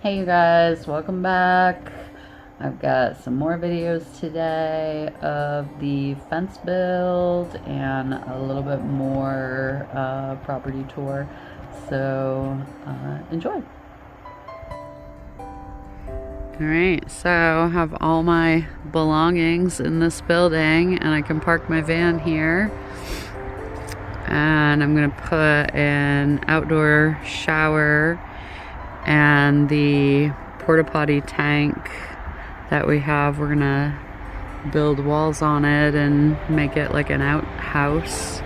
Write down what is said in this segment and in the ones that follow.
Hey you guys, welcome back. I've got some more videos today of the fence build and a little bit more property tour. So enjoy. Alright, so I have all my belongings in this building and I can park my van here. And I'm gonna put an outdoor shower and the porta potty tank that we have. We're gonna build walls on it and make it like an outhouse.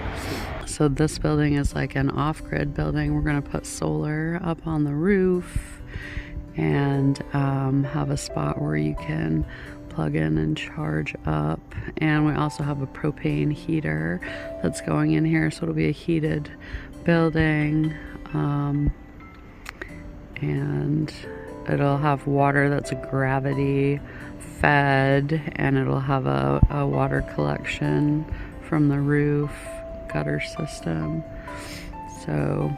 So this building is like an off-grid building. We're gonna put solar up on the roof and have a spot where you can plug in and charge up. And we also have a propane heater that's going in here, so it'll be a heated building. And it'll have water that's gravity fed, and it'll have a water collection from the roof, gutter system. So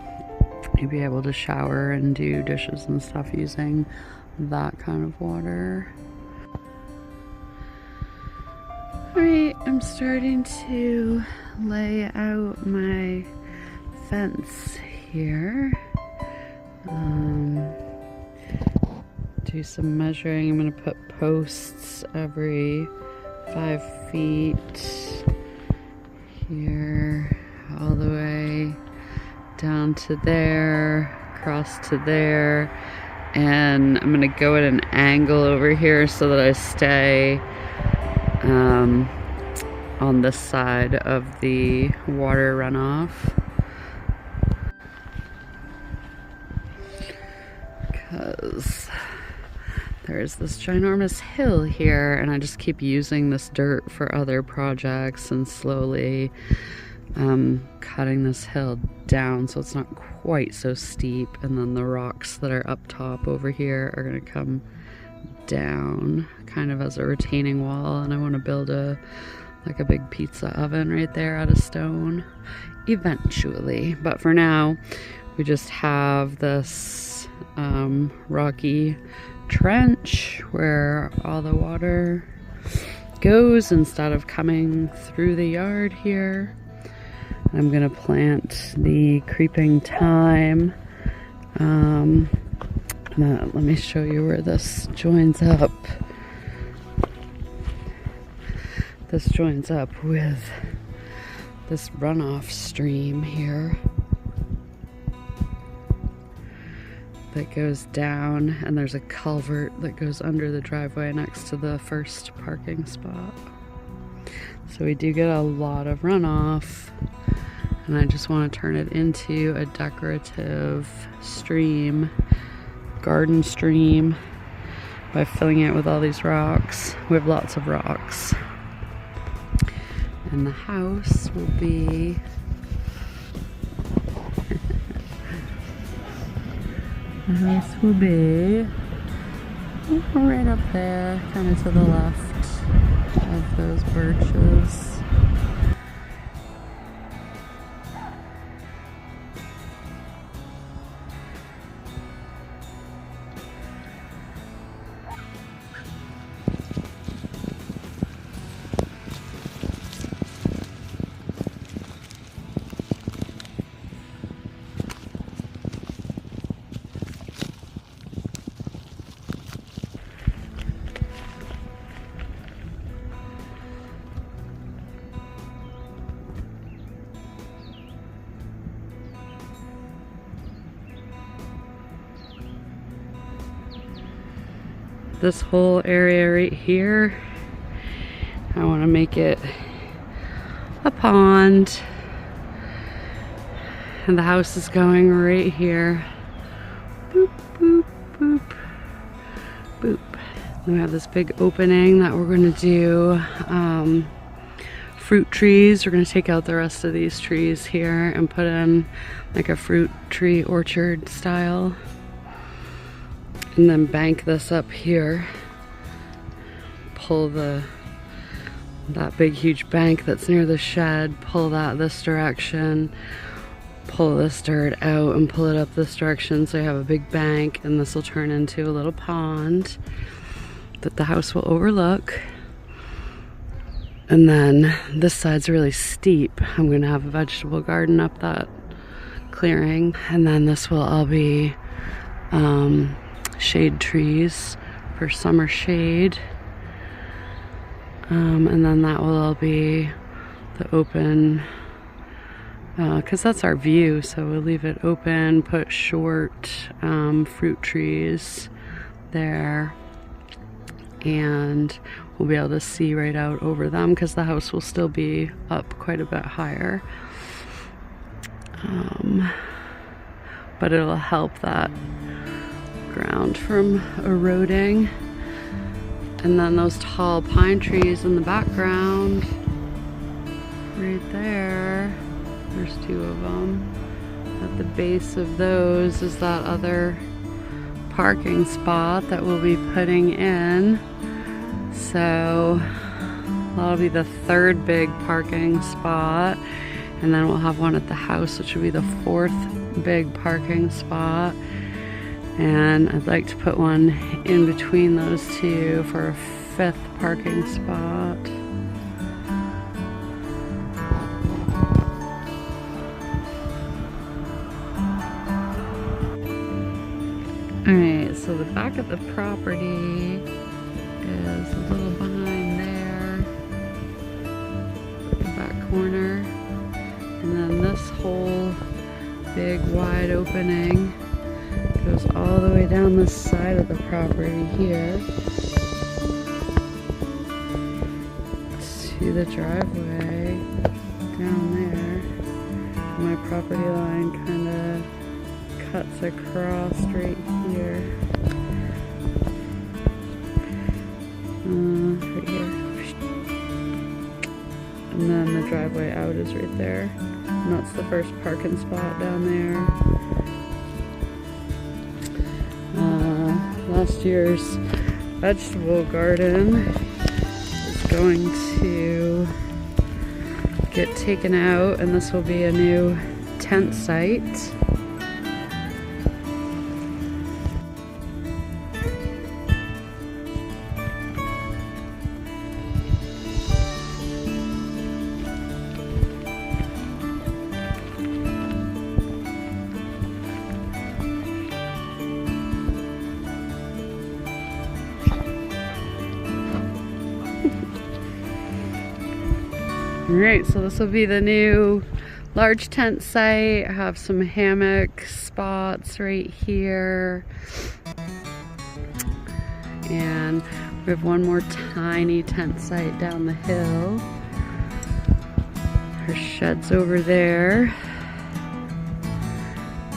you'll be able to shower and do dishes and stuff using that kind of water. Alright, I'm starting to lay out my fence here. Do some measuring. I'm going to put posts every 5 feet here, all the way down to there, across to there, and I'm going to go at an angle over here so that I stay on this side of the water runoff. Because there's this ginormous hill here and I just keep using this dirt for other projects and slowly cutting this hill down so it's not quite so steep, and then the rocks that are up top over here are going to come down kind of as a retaining wall. And I want to build a big pizza oven right there out of stone eventually, but for now we just have this rocky trench where all the water goes instead of coming through the yard here. I'm gonna plant the creeping thyme. Let me show you where this joins up. This joins up with this runoff stream here that goes down, and there's a culvert that goes under the driveway next to the first parking spot. So we do get a lot of runoff, and I just want to turn it into a decorative stream, garden stream, by filling it with all these rocks. We have lots of rocks. And the house will be right up there, kind of to the left of those birches. This whole area right here, I want to make it a pond, and the house is going right here. Boop, boop, boop, boop. Then we have this big opening that we're going to do fruit trees. We're going to take out the rest of these trees here and put in like a fruit tree orchard style. And then bank this up here, pull that big huge bank that's near the shed, pull that this direction, pull this dirt out and pull it up this direction so I have a big bank, and this will turn into a little pond that the house will overlook. And then this side's really steep. I'm gonna have a vegetable garden up that clearing, and then this will all be shade trees for summer shade. And then that will all be the open, because that's our view, so we'll leave it open, put short fruit trees there, and we'll be able to see right out over them because the house will still be up quite a bit higher. But it'll help that ground from eroding. And then those tall pine trees in the background, right there, there's two of them. At the base of those is that other parking spot that we'll be putting in. So that'll be the third big parking spot. And then we'll have one at the house, which will be the fourth big parking spot. And I'd like to put one in between those two for a fifth parking spot. Alright, so the back of the property is a little behind there, the back corner, and then this whole big wide opening goes all the way down this side of the property here to the driveway down there. My property line kind of cuts across right here. Right here. And then the driveway out is right there. And that's the first parking spot down there. Last year's vegetable garden is going to get taken out, and this will be a new tent site. Alright, so this will be the new large tent site. I have some hammock spots right here. And we have one more tiny tent site down the hill. Our shed's over there.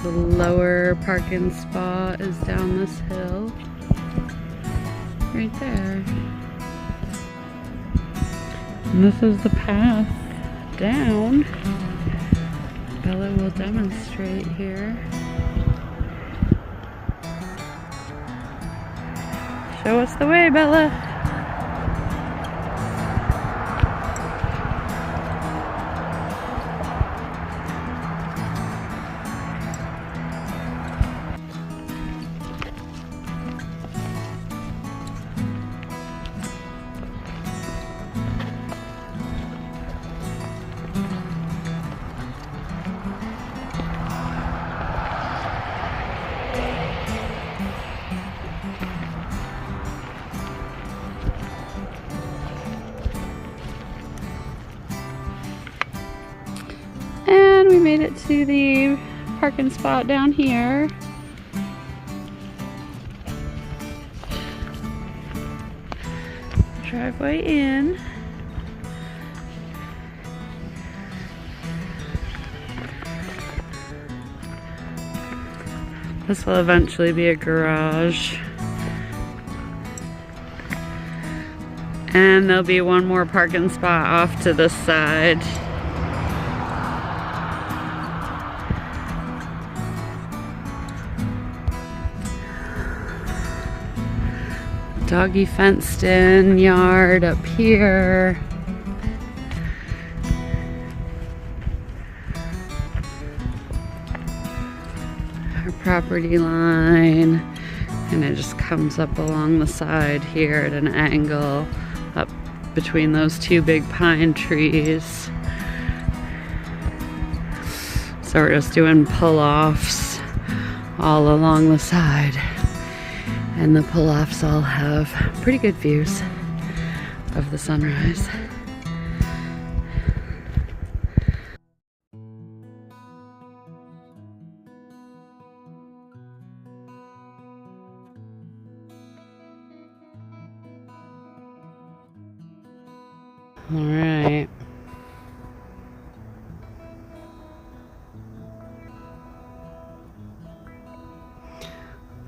The lower parking spot is down this hill. Right there. And this is the path down. Bella will demonstrate here. Show us the way, Bella. And we made it to the parking spot down here. Driveway in. This will eventually be a garage. And there'll be one more parking spot off to this side. Doggy fenced in yard up here. property line, and it just comes up along the side here at an angle up between those two big pine trees. So we're just doing pull-offs all along the side, and the pull-offs all have pretty good views of the sunrise. All right.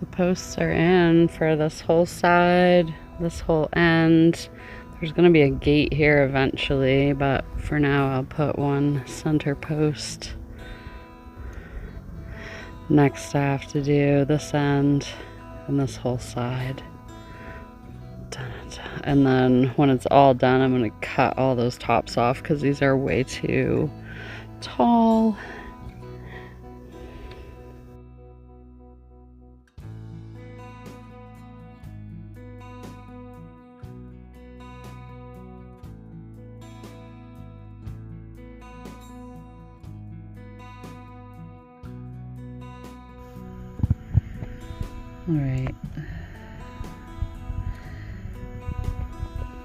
The posts are in for this whole side, this whole end. There's going to be a gate here eventually, but for now I'll put one center post. Next I have to do this end and this whole side. And then when it's all done, I'm going to cut all those tops off because these are way too tall. All right.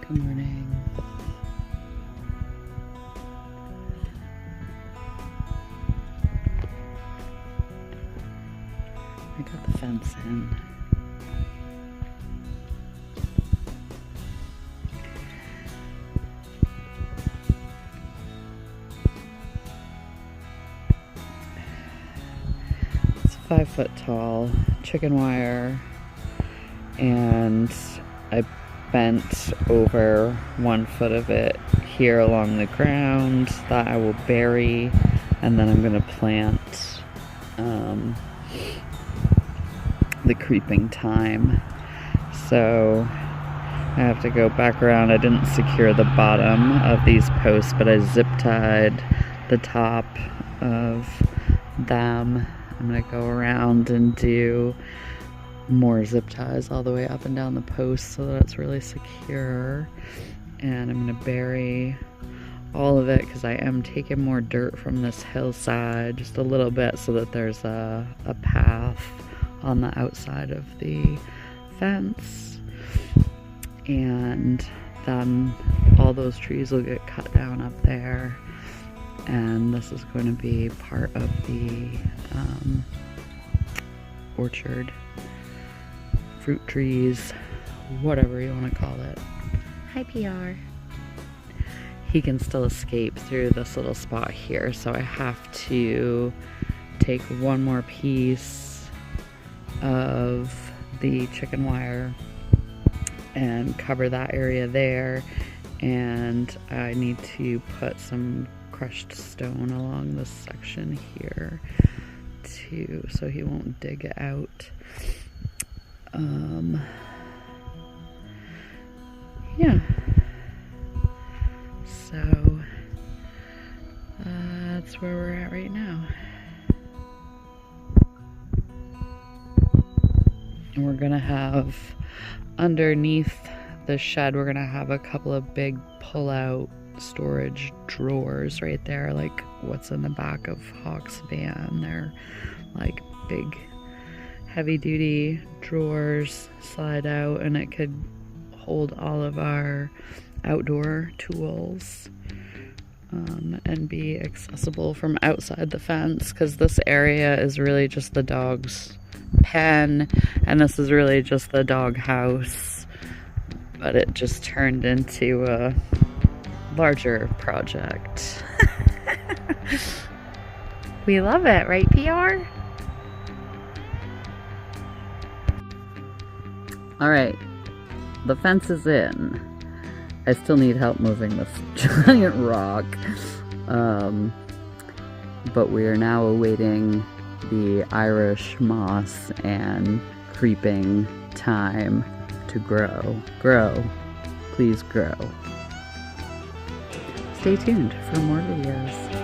Good morning. I got the fence in. It's 5 foot tall chicken wire, and I bent over 1 foot of it here along the ground that I will bury, and then I'm going to plant the creeping thyme. So I have to go back around. I didn't secure the bottom of these posts, but I zip tied the top of them. I'm going to go around and do more zip ties all the way up and down the post so that it's really secure. And I'm going to bury all of it because I am taking more dirt from this hillside, just a little bit, so that there's a path on the outside of the fence. And then all those trees will get cut down up there, and this is going to be part of the orchard. Fruit trees, whatever you want to call it. Hi, PR. He can still escape through this little spot here, so I have to take one more piece of the chicken wire and cover that area there, and I need to put some crushed stone along this section here too, so he won't dig it out. Yeah, so that's where we're at right now. And we're gonna have underneath the shed, we're gonna have a couple of big pull-out storage drawers right there, like what's in the back of Hawk's van. They're like big heavy-duty drawers, slide out, and it could hold all of our outdoor tools and be accessible from outside the fence, because this area is really just the dog's pen, and this is really just the dog house, but it just turned into a larger project. We love it, right, PR? All right, the fence is in. I still need help moving this giant rock, but we are now awaiting the Irish moss and creeping thyme to grow. Grow, please grow. Stay tuned for more videos.